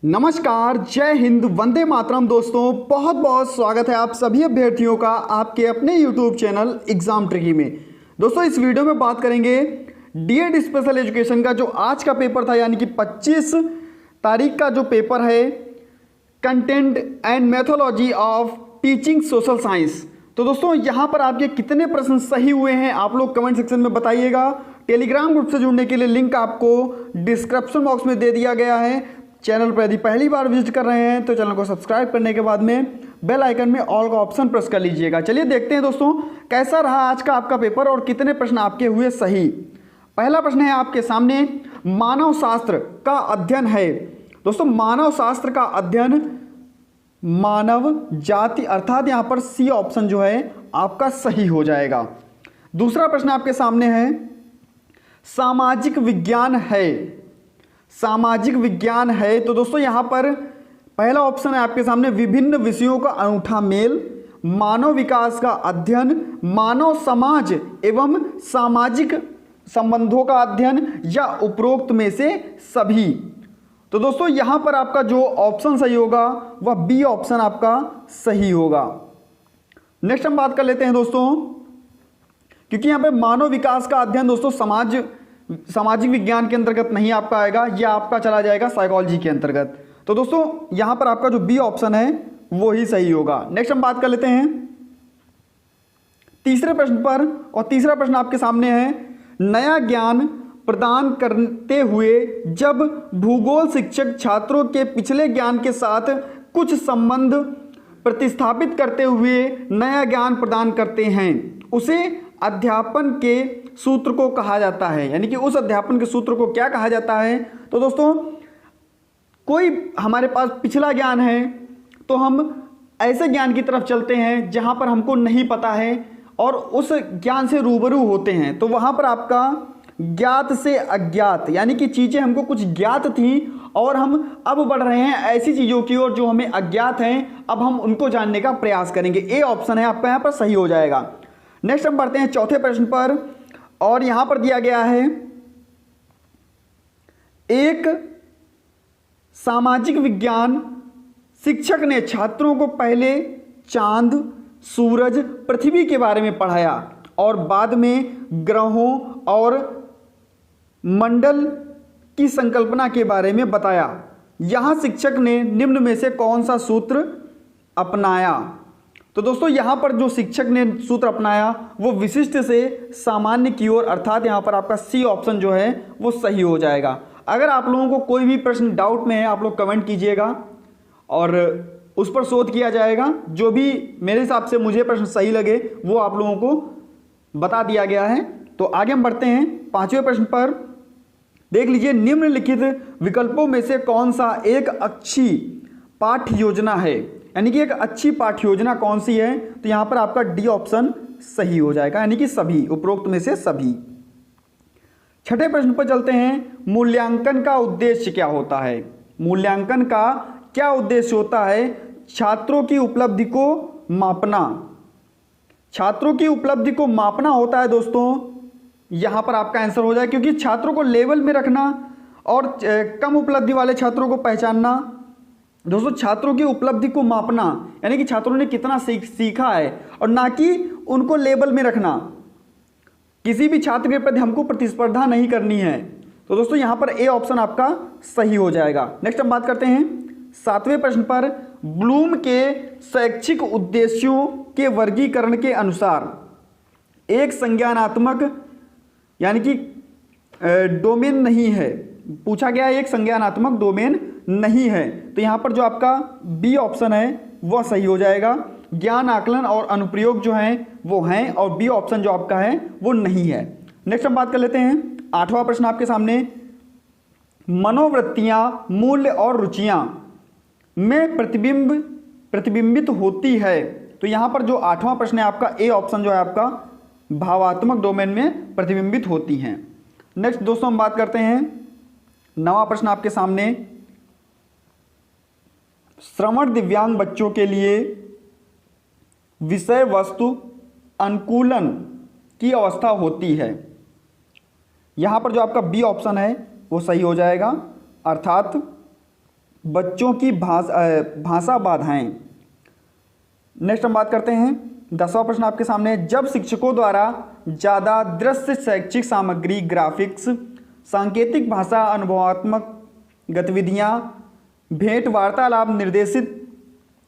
नमस्कार, जय हिंद, वंदे मातरम। दोस्तों बहुत बहुत स्वागत है आप सभी अभ्यर्थियों का आपके अपने YouTube चैनल एग्जाम ट्रिकी में। दोस्तों इस वीडियो में बात करेंगे डीएड स्पेशल एजुकेशन का जो आज का पेपर था, यानी कि 25 तारीख का जो पेपर है, content and methodology of teaching social science. तो दोस्तों यहाँ पर आपके कितने प्रश्न सही हुए हैं आप लोग कमेंट सेक्शन में बताइएगा। टेलीग्राम ग्रुप से जुड़ने के लिए लिंक आपको डिस्क्रिप्शन बॉक्स में दे दिया गया है। चैनल पर यदि पहली बार विजिट कर रहे हैं तो चैनल को सब्सक्राइब करने के बाद में बेल आइकन में ऑल का ऑप्शन प्रेस कर लीजिएगा। चलिए देखते हैं दोस्तों कैसा रहा आज का आपका पेपर और कितने प्रश्न आपके हुए सही। पहला प्रश्न है आपके सामने, मानव शास्त्र का अध्ययन है। दोस्तों मानव शास्त्र का अध्ययन मानव जाति, अर्थात यहाँ पर सी ऑप्शन जो है आपका सही हो जाएगा। दूसरा प्रश्न आपके सामने है, सामाजिक विज्ञान है। सामाजिक विज्ञान है तो दोस्तों यहाँ पर पहला ऑप्शन है आपके सामने, विभिन्न विषयों का अनूठा मेल, मानव विकास का अध्ययन, मानव समाज एवं सामाजिक संबंधों का अध्ययन, या उपरोक्त में से सभी। तो दोस्तों यहाँ पर आपका जो ऑप्शन सही होगा वह बी ऑप्शन आपका सही होगा। नेक्स्ट हम बात कर लेते हैं दोस्तों, क्योंकि यहाँ पे मानव विकास का अध्ययन दोस्तों सामाजिक विज्ञान के अंतर्गत नहीं आपका आएगा, यह आपका चला जाएगा साइकोलॉजी के अंतर्गत। तो दोस्तों यहां पर आपका जो बी ऑप्शन है वो ही सही होगा। नेक्स्ट हम बात कर लेते हैं तीसरे प्रश्न पर, और तीसरा प्रश्न आपके सामने है, नया ज्ञान प्रदान करते हुए जब भूगोल शिक्षक छात्रों के पिछले ज्ञान के साथ कुछ संबंध प्रतिस्थापित करते हुए नया ज्ञान प्रदान करते हैं, उसे अध्यापन के सूत्र को कहा जाता है। यानी कि उस अध्यापन के सूत्र को क्या कहा जाता है? तो दोस्तों कोई हमारे पास पिछला ज्ञान है तो हम ऐसे ज्ञान की तरफ चलते हैं जहां पर हमको नहीं पता है और उस ज्ञान से रूबरू होते हैं, तो वहां पर आपका ज्ञात से अज्ञात, यानी कि चीज़ें हमको कुछ ज्ञात थी और हम अब बढ़ रहे हैं ऐसी चीज़ों की ओर जो हमें अज्ञात हैं, अब हम उनको जानने का प्रयास करेंगे। ए ऑप्शन है आपका यहाँ पर सही हो जाएगा। नेक्स्ट हम बढ़ते हैं चौथे प्रश्न पर, और यहां पर दिया गया है, एक सामाजिक विज्ञान शिक्षक ने छात्रों को पहले चांद, सूरज, पृथ्वी के बारे में पढ़ाया और बाद में ग्रहों और मंडल की संकल्पना के बारे में बताया। यहां शिक्षक ने निम्न में से कौन सा सूत्र अपनाया? तो दोस्तों यहाँ पर जो शिक्षक ने सूत्र अपनाया वो विशिष्ट से सामान्य की ओर, अर्थात यहाँ पर आपका सी ऑप्शन जो है वो सही हो जाएगा। अगर आप लोगों को कोई भी प्रश्न डाउट में है आप लोग कमेंट कीजिएगा और उस पर शोध किया जाएगा। जो भी मेरे हिसाब से मुझे प्रश्न सही लगे वो आप लोगों को बता दिया गया है। तो आगे हम बढ़ते हैं पांचवें प्रश्न पर। देख लीजिए, निम्नलिखित विकल्पों में से कौन सा एक अच्छी पाठ्य योजना है? यानी कि एक अच्छी पाठ्य योजना कौन सी है? तो यहां पर आपका डी ऑप्शन सही हो जाएगा, यानी कि सभी, उपरोक्त में से सभी। छठे प्रश्न पर चलते हैं, मूल्यांकन का उद्देश्य क्या होता है? मूल्यांकन का क्या उद्देश्य होता है? छात्रों की उपलब्धि को मापना। छात्रों की उपलब्धि को मापना होता है दोस्तों, यहां पर आपका आंसर हो जाए, क्योंकि छात्रों को लेवल में रखना और कम उपलब्धि वाले छात्रों को पहचानना। दोस्तों छात्रों की उपलब्धि को मापना यानी कि छात्रों ने कितना सीखा है, और ना कि उनको लेबल में रखना। किसी भी छात्र के प्रति हमको प्रतिस्पर्धा नहीं करनी है। तो दोस्तों यहाँ पर ए ऑप्शन आपका सही हो जाएगा। नेक्स्ट हम बात करते हैं सातवें प्रश्न पर, ब्लूम के शैक्षिक उद्देश्यों के वर्गीकरण के अनुसार एक संज्ञानात्मक यानी कि डोमेन नहीं है। पूछा गया है एक संज्ञानात्मक डोमेन नहीं है, तो यहां पर जो आपका बी ऑप्शन है वह सही हो जाएगा। ज्ञान, आकलन और अनुप्रयोग जो हैं वो हैं, और बी ऑप्शन जो आपका है वो नहीं है। नेक्स्ट हम बात कर लेते हैं आठवां प्रश्न आपके सामने, मनोवृत्तियां, मूल्य और रुचियां में प्रतिबिंबित होती है। तो यहां पर जो आठवां प्रश्न है आपका ए ऑप्शन जो है आपका भावात्मक डोमेन में प्रतिबिंबित होती हैं। नेक्स्ट दोस्तों हम बात करते हैं नवा प्रश्न आपके सामने, श्रवण दिव्यांग बच्चों के लिए विषय वस्तु अनुकूलन की अवस्था होती है। यहां पर जो आपका बी ऑप्शन है वो सही हो जाएगा, अर्थात बच्चों की भाषा बाधाएं। नेक्स्ट हम बात करते हैं 10वां प्रश्न आपके सामने है, जब शिक्षकों द्वारा ज़्यादा दृश्य शैक्षिक सामग्री, ग्राफिक्स, सांकेतिक भाषा, अनुभवात्मक गतिविधियां, भेंट वार्तालाप, निर्देशित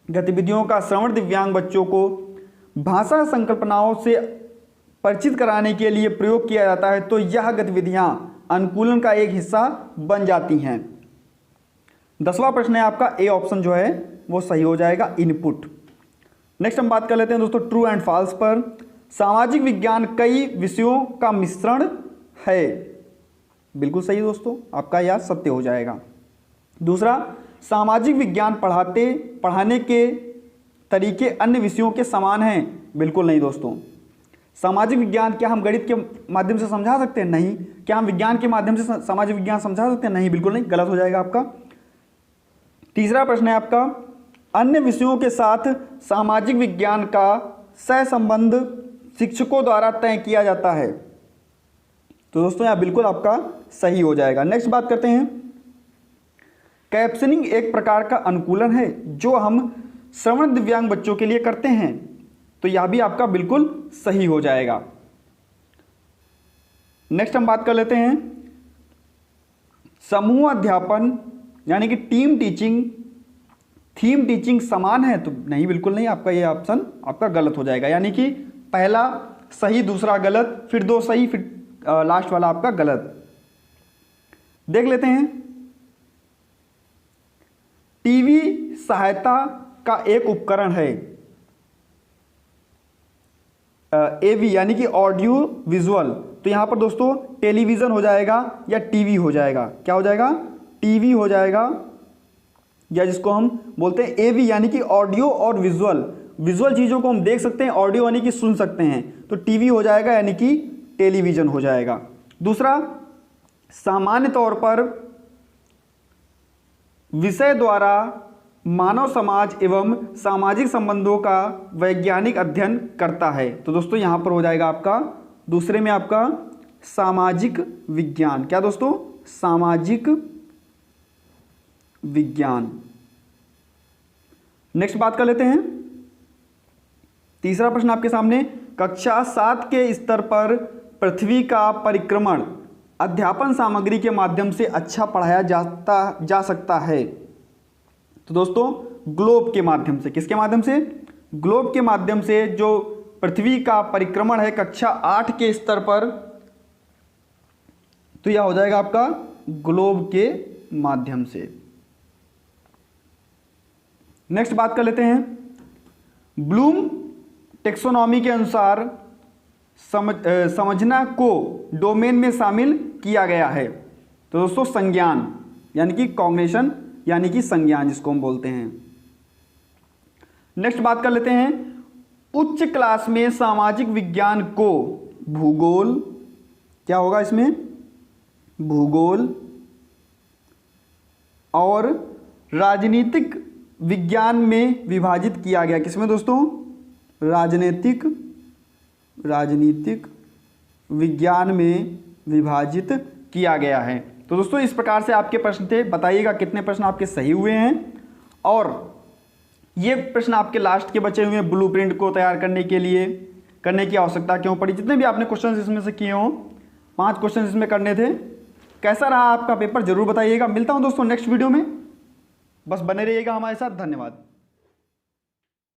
गतिविधियों का श्रवण दिव्यांग बच्चों को भाषा संकल्पनाओं से परिचित कराने के लिए प्रयोग किया जाता है तो यह गतिविधियां अनुकूलन का एक हिस्सा बन जाती हैं। 10वां प्रश्न है आपका, ए ऑप्शन जो है वो सही हो जाएगा, इनपुट। नेक्स्ट हम बात कर लेते हैं दोस्तों ट्रू एंड फॉल्स पर। सामाजिक विज्ञान कई विषयों का मिश्रण है। बिल्कुल सही दोस्तों, आपका यह सत्य हो जाएगा। दूसरा, सामाजिक विज्ञान पढ़ाने के तरीके अन्य विषयों के समान हैं। बिल्कुल नहीं दोस्तों। सामाजिक विज्ञान क्या हम गणित के माध्यम से समझा सकते हैं? नहीं। क्या हम विज्ञान के माध्यम से सामाजिक विज्ञान समझा सकते हैं? नहीं, बिल्कुल नहीं, गलत हो जाएगा आपका। तीसरा प्रश्न है आपका, अन्य विषयों के साथ सामाजिक विज्ञान का सहसंबंध शिक्षकों द्वारा तय किया जाता है। तो दोस्तों यह बिल्कुल आपका सही हो जाएगा। नेक्स्ट बात करते हैं, कैप्शनिंग एक प्रकार का अनुकूलन है जो हम श्रवण दिव्यांग बच्चों के लिए करते हैं। तो यह भी आपका बिल्कुल सही हो जाएगा। नेक्स्ट हम बात कर लेते हैं, समूह अध्यापन यानी कि टीम टीचिंग, थीम टीचिंग समान है? तो नहीं, बिल्कुल नहीं, आपका ये ऑप्शन आपका गलत हो जाएगा। यानी कि पहला सही, दूसरा गलत, फिर दो सही, फिर लास्ट वाला आपका गलत। देख लेते हैं, टीवी सहायता का एक उपकरण है, एवी यानी कि ऑडियो विजुअल। तो यहां पर दोस्तों टेलीविजन हो जाएगा या टीवी हो जाएगा? क्या हो जाएगा? टीवी हो जाएगा, या जिसको हम बोलते हैं एवी यानी कि ऑडियो और विजुअल। विजुअल चीज़ों को हम देख सकते हैं, ऑडियो यानी कि सुन सकते हैं। तो टीवी हो जाएगा यानी कि टेलीविजन हो जाएगा। दूसरा, सामान्य तौर पर विषय द्वारा मानव समाज एवं सामाजिक संबंधों का वैज्ञानिक अध्ययन करता है। तो दोस्तों यहां पर हो जाएगा आपका दूसरे में आपका सामाजिक विज्ञान। क्या दोस्तों? सामाजिक विज्ञान। नेक्स्ट बात कर लेते हैं, तीसरा प्रश्न आपके सामने, कक्षा 7 के स्तर पर पृथ्वी का परिक्रमण अध्यापन सामग्री के माध्यम से अच्छा पढ़ाया जा सकता है। तो दोस्तों ग्लोब के माध्यम से। किसके माध्यम से? ग्लोब के माध्यम से। जो पृथ्वी का परिक्रमण है कक्षा 8 के स्तर पर, तो यह हो जाएगा आपका ग्लोब के माध्यम से। नेक्स्ट बात कर लेते हैं, ब्लूम टेक्सोनॉमी के अनुसार समझना को डोमेन में शामिल किया गया है। तो दोस्तों संज्ञान यानी कि कॉग्निशन यानी कि संज्ञान जिसको हम बोलते हैं। नेक्स्ट बात कर लेते हैं, उच्च क्लास में सामाजिक विज्ञान को भूगोल, क्या होगा इसमें? भूगोल और राजनीतिक विज्ञान में विभाजित किया गया। किसमें दोस्तों? राजनीतिक विज्ञान में विभाजित किया गया है। तो दोस्तों इस प्रकार से आपके प्रश्न थे। बताइएगा कितने प्रश्न आपके सही हुए हैं और ये प्रश्न आपके लास्ट के बचे हुए ब्लूप्रिंट को तैयार करने की आवश्यकता क्यों पड़ी। जितने भी आपने क्वेश्चन इसमें से किए हों, 5 क्वेश्चन इसमें करने थे। कैसा रहा आपका पेपर जरूर बताइएगा। मिलता हूं दोस्तों नेक्स्ट वीडियो में, बस बने रहिएगा हमारे साथ। धन्यवाद।